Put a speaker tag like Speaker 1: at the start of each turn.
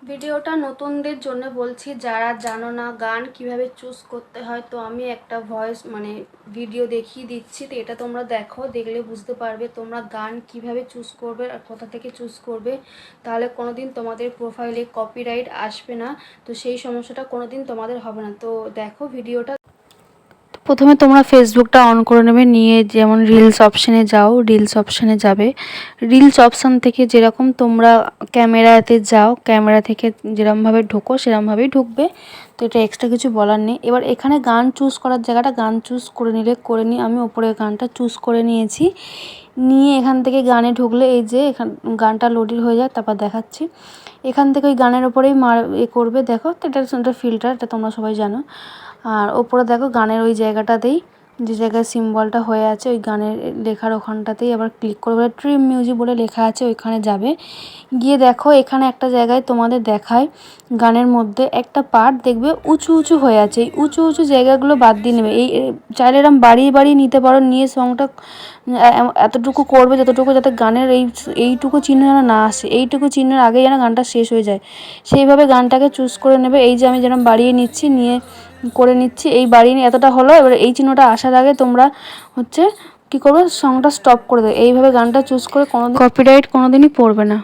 Speaker 1: ভিডিওটা নতুনদের জন্য বলছি, যারা জানো না গান কিভাবে চুজ করতে হয়। তো আমি একটা ভয়েস ভিডিও দেখিয়ে দিচ্ছি, তো এটা তোমরা দেখো, দেখলে বুঝতে পারবে তোমরা গান কিভাবে চুজ করবে আর কোথা থেকে চুজ করবে। তাহলে কোনোদিন তোমাদের প্রোফাইলে কপিরাইট আসবে না, তো সেই সমস্যাটা কোনোদিন তোমাদের হবে না। তো দেখো ভিডিওটা। প্রথমে তোমরা ফেসবুকটা অন করে নেবে, নিয়ে যেমন রিলস অপশানে যাও, রিলস অপশানে যাবে। রিলস অপশান থেকে যেরকম তোমরা ক্যামেরাতে যাও, ক্যামেরা থেকে যেরকমভাবে ঢোকো সেরকমভাবেই ঢুকবে। তো এটা এক্সট্রা কিছু বলার নেই। এবার এখানে গান চুজ করার জায়গাটা গান চুজ করে নিয়ে আমি ওপরে গানটা চুজ করে নিয়েছি। নিয়ে এখান থেকে গানে ঢুকলে এই যে গানটা লোডিং হয়ে যায়, তারপর দেখাচ্ছি। এখান থেকে ওই গানের ওপরেই করবে, দেখো তো এটা ফিল্টার, এটা তোমরা সবাই জানো। আর ওপরে দেখো গানের ওই জায়গাটাতেই, যে জায়গায় সিম্বলটা হয়ে আছে ওই গানের লেখার ওখানটাতেই আবার ক্লিক করবে। ট্রিম মিউজিক বলে লেখা আছে, ওইখানে যাবে। গিয়ে দেখো এখানে একটা জায়গায় তোমাদের দেখায়, গানের মধ্যে একটা পার্ট দেখবে উঁচু উঁচু হয়ে আছে। এই উঁচু উঁচু জায়গাগুলো বাদ দিয়ে নেবে। চাইলে এরম বাড়িয়ে বাড়িয়ে নিতে পারো, নিয়ে সংটা এতটুকু করবে যতটুকু, যাতে গানের এইটুকু চিহ্ন যেন না আসে, এইটুকু চিহ্নের আগেই যেন গানটা শেষ হয়ে যায়, সেইভাবে গানটাকে চুজ করে নেবে। এই যে আমি যেরকম বাড়িয়ে নিচ্ছি, নিয়ে করে নিচ্ছি, এই বাড়িয়ে নিয়ে এতটা হলো। এবার এই চিহ্নটা আসার আগে তোমরা কী করবে, সংটা স্টপ করে দেবে। এইভাবে গানটা চুজ করে কোনোদিন কপিরাইট কোনোদিনই পড়বে না।